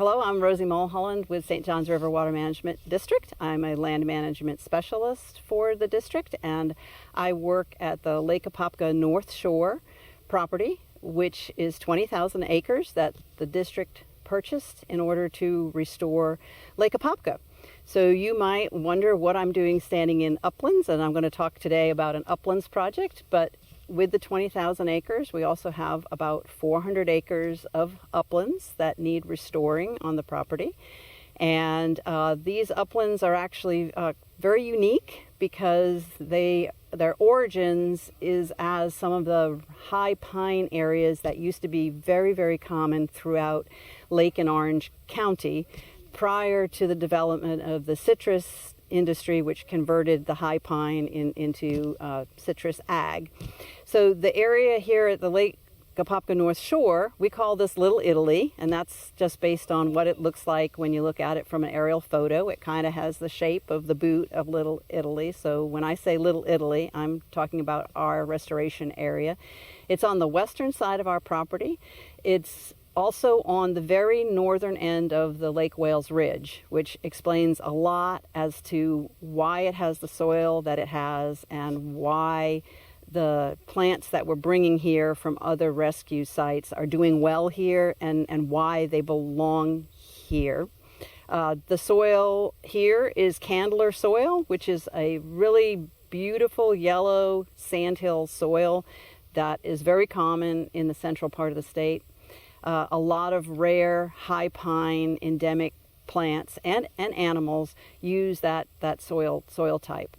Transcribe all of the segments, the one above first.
Hello, I'm Rosi Mulholland with St. Johns River Water Management District. I'm a land management specialist for the district, and I work at the Lake Apopka North Shore property, which is 20,000 acres that the district purchased in order to restore Lake Apopka. So you might wonder what I'm doing standing in uplands, and I'm going to talk today about an uplands project, but with the 20,000 acres, we also have about 400 acres of uplands that need restoring on the property. And these uplands are actually very unique because their origins is as some of the high pine areas that used to be very, very common throughout Lake and Orange County prior to the development of the citrus industry, which converted the high pine into citrus ag. So the area here at the Lake Apopka North Shore, we call this Little Italy, and that's just based on what it looks like when you look at it from an aerial photo. It kind of has the shape of the boot of Little Italy. So when I say Little Italy, I'm talking about our restoration area. It's on the western side of our property. It's also on the very northern end of the Lake Wales Ridge, which explains a lot as to why it has the soil that it has and why the plants that we're bringing here from other rescue sites are doing well here and why they belong here. The soil here is Candler soil, which is a really beautiful yellow sandhill soil that is very common in the central part of the state. A lot of rare high pine endemic plants and animals use that soil type.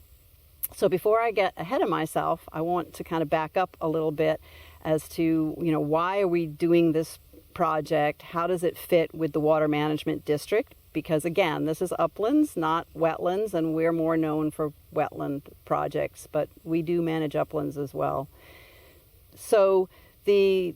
So before I get ahead of myself, I want to kind of back up a little bit as to, why are we doing this project? How does it fit with the Water Management District? Because again, this is uplands, not wetlands, and we're more known for wetland projects, but we do manage uplands as well. So the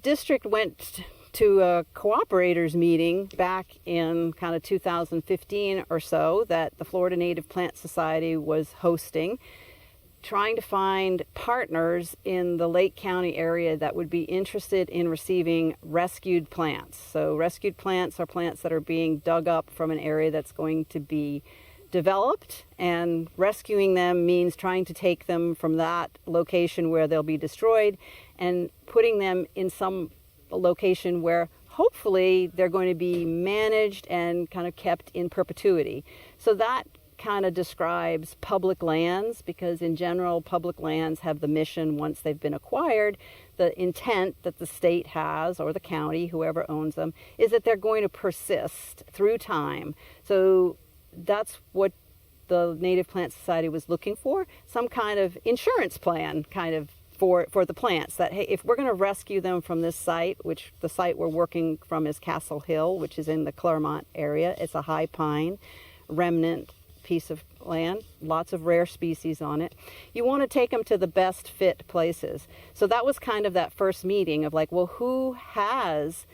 district went to a cooperators meeting back in kind of 2015 or so that the Florida Native Plant Society was hosting, trying to find partners in the Lake County area that would be interested in receiving rescued plants. So rescued plants are plants that are being dug up from an area that's going to be developed, and rescuing them means trying to take them from that location where they'll be destroyed and putting them in some location where hopefully they're going to be managed and kind of kept in perpetuity. So that kind of describes public lands, because in general public lands have the mission, once they've been acquired, the intent that the state has, or the county, whoever owns them, is that they're going to persist through time. So that's what the Native Plant Society was looking for, some kind of insurance plan kind of for the plants, that hey, if we're going to rescue them from this site, which the site we're working from is Castle Hill, which is in the Claremont area. It's a high pine remnant piece of land, lots of rare species on it. You want to take them to the best fit places. So that was kind of that first meeting of like, well, who has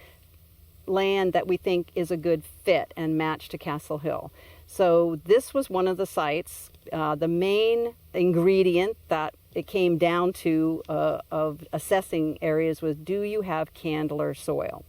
land that we think is a good fit and match to Castle Hill? So this was one of the sites. The main ingredient that it came down to of assessing areas was, do you have Candler soil?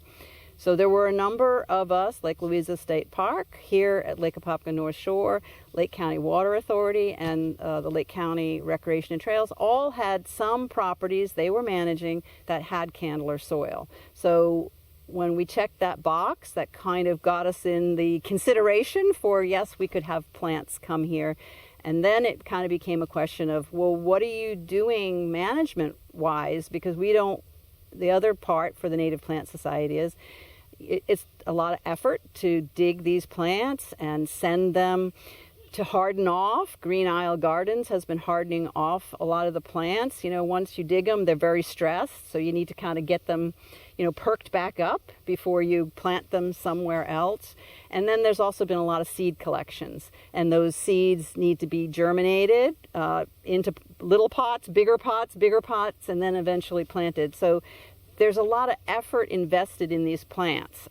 So there were a number of us, Lake Louisa State Park, here at Lake Apopka North Shore, Lake County Water Authority, and the Lake County Recreation and Trails, all had some properties they were managing that had Candler soil. So when we checked that box, that kind of got us in the consideration for, yes, we could have plants come here. And then it kind of became a question of, well, what are you doing management-wise? Because the other part for the Native Plant Society is, it's a lot of effort to dig these plants and send them to harden off. Green Isle Gardens has been hardening off a lot of the plants. Once you dig them, they're very stressed, so you need to kind of get them, perked back up before you plant them somewhere else. And then there's also been a lot of seed collections, and those seeds need to be germinated into little pots, bigger pots, and then eventually planted. So there's a lot of effort invested in these plants.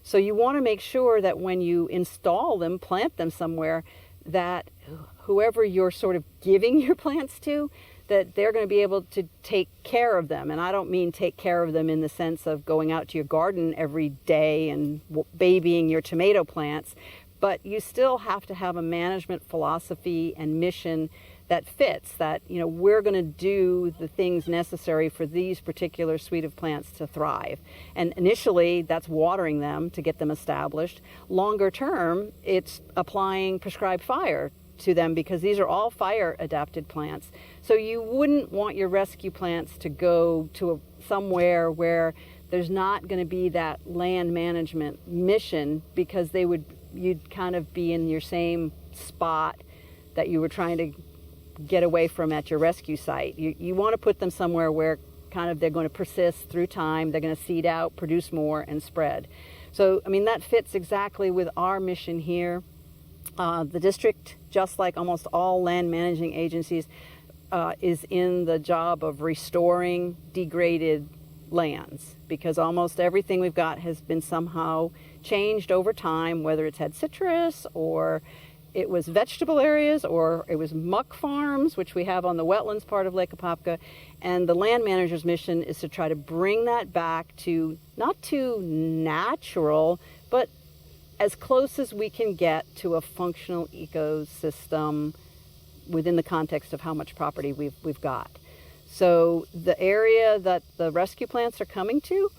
So you want to make sure that when you install them, plant them somewhere, that whoever you're sort of giving your plants to, that they're going to be able to take care of them. And I don't mean take care of them in the sense of going out to your garden every day and babying your tomato plants, but you still have to have a management philosophy and mission that fits, that, you know, we're going to do the things necessary for these particular suite of plants to thrive. And initially, that's watering them to get them established. Longer term, it's applying prescribed fire to them, because these are all fire adapted plants. So you wouldn't want your rescue plants to go to somewhere where there's not going to be that land management mission, because you'd kind of be in your same spot that you were trying to get away from at your rescue site. You want to put them somewhere where kind of they're going to persist through time, they're going to seed out, produce more, and spread. So, I mean, that fits exactly with our mission here. The district, just like almost all land managing agencies, is in the job of restoring degraded lands, because almost everything we've got has been somehow changed over time, whether it's had citrus, or it was vegetable areas, or it was muck farms, which we have on the wetlands part of Lake Apopka. And the land manager's mission is to try to bring that back to not too natural, but as close as we can get to a functional ecosystem within the context of how much property we've got. So the area that the rescue plants are coming to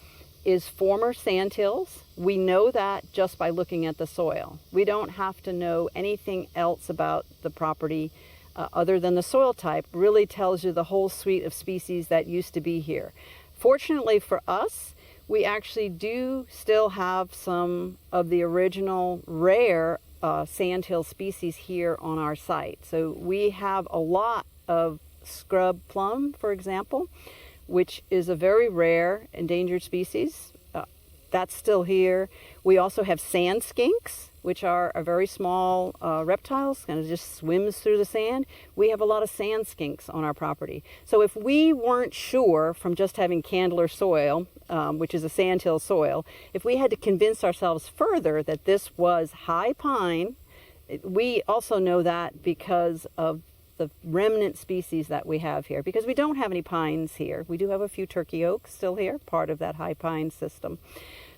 is former sandhills. We know that just by looking at the soil. We don't have to know anything else about the property other than the soil type. Really tells you the whole suite of species that used to be here. Fortunately for us, we actually do still have some of the original rare sandhill species here on our site. So we have a lot of scrub plum, for example, which is a very rare endangered species. That's still here. We also have sand skinks, which are a very small reptiles, kind of just swims through the sand. We have a lot of sand skinks on our property. So if we weren't sure from just having Candler soil, which is a sandhill soil, if we had to convince ourselves further that this was high pine, we also know that because of the remnant species that we have here, because we don't have any pines here. We do have a few turkey oaks still here, part of that high pine system.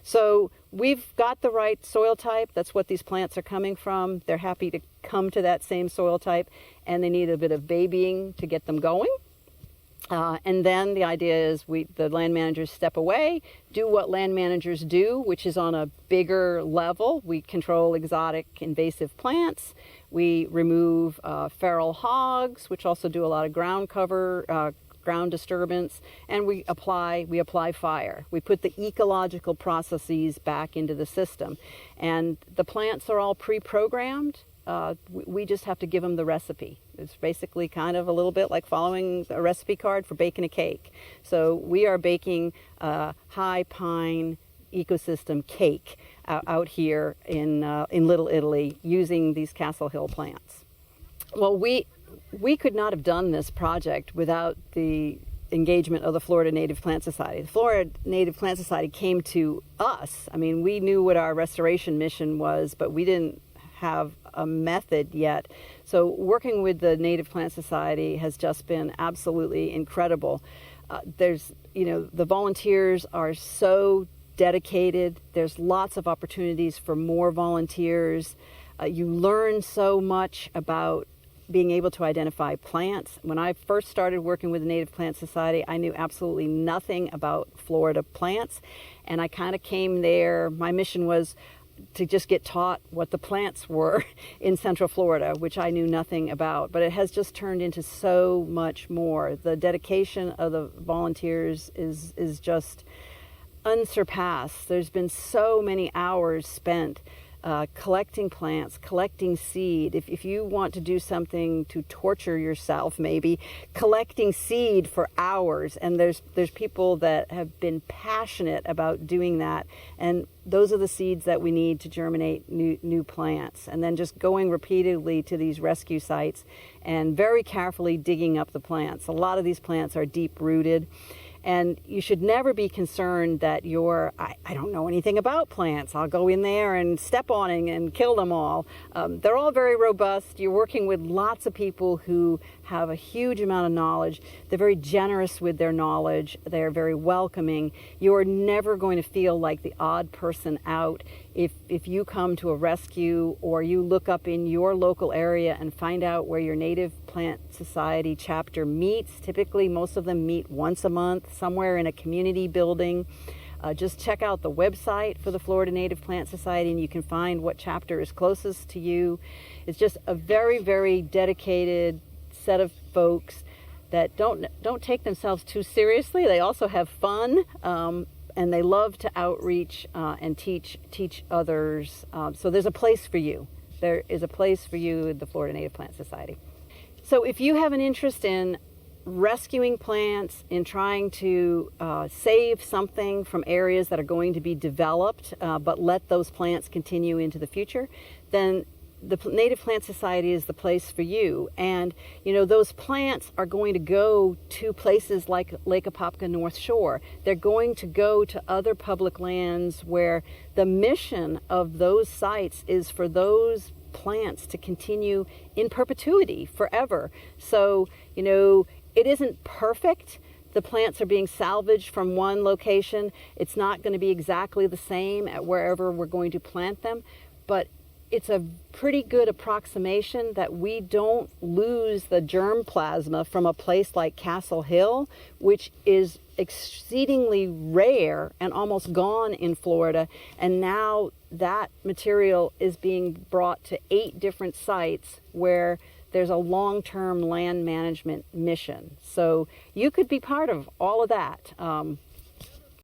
So we've got the right soil type. That's what these plants are coming from. They're happy to come to that same soil type, and they need a bit of babying to get them going. And then the idea is the land managers step away, do what land managers do, which is on a bigger level. We control exotic invasive plants. We remove feral hogs, which also do a lot of ground cover, ground disturbance, and we apply fire. We put the ecological processes back into the system. And the plants are all pre-programmed. We just have to give them the recipe. It's basically kind of a little bit like following a recipe card for baking a cake. So we are baking a high pine ecosystem cake out here in Little Italy using these Castle Hill plants. Well, we could not have done this project without the engagement of the Florida Native Plant Society. The Florida Native Plant Society came to us. I mean, we knew what our restoration mission was, but we didn't have a method yet. So working with the Native Plant Society has just been absolutely incredible. The volunteers are so dedicated. There's lots of opportunities for more volunteers. You learn so much about being able to identify plants. When I first started working with the Native Plant Society, I knew absolutely nothing about Florida plants, and I kind of came there. My mission was to just get taught what the plants were in Central Florida, which I knew nothing about, but it has just turned into so much more. The dedication of the volunteers is just unsurpassed. There's been so many hours spent collecting plants, collecting seed. If you want to do something to torture yourself, maybe collecting seed for hours, and there's people that have been passionate about doing that, and those are the seeds that we need to germinate new plants. And then just going repeatedly to these rescue sites and very carefully digging up the plants. A lot of these plants are deep rooted. And you should never be concerned that I don't know anything about plants. I'll go in there and step on it and kill them all. They're all very robust. You're working with lots of people who have a huge amount of knowledge. They're very generous with their knowledge. They're very welcoming. You're never going to feel like the odd person out if you come to a rescue or you look up in your local area and find out where your Native Plant Society chapter meets. Typically, most of them meet once a month, somewhere in a community building. Just check out the website for the Florida Native Plant Society and you can find what chapter is closest to you. It's just a very, very dedicated set of folks that don't take themselves too seriously. They also have fun. And they love to outreach and teach others. So there's a place for you. There is a place for you at the Florida Native Plant Society. So if you have an interest in rescuing plants, in trying to save something from areas that are going to be developed, but let those plants continue into the future, then the Native Plant Society is the place for you. And those plants are going to go to places like Lake Apopka North Shore. They're going to go to other public lands where the mission of those sites is for those plants to continue in perpetuity forever. So it isn't perfect. The plants are being salvaged from one location. It's not going to be exactly the same at wherever we're going to plant them, but it's a pretty good approximation that we don't lose the germ plasma from a place like Castle Hill, which is exceedingly rare and almost gone in Florida. And now that material is being brought to 8 different sites where there's a long-term land management mission. So you could be part of all of that.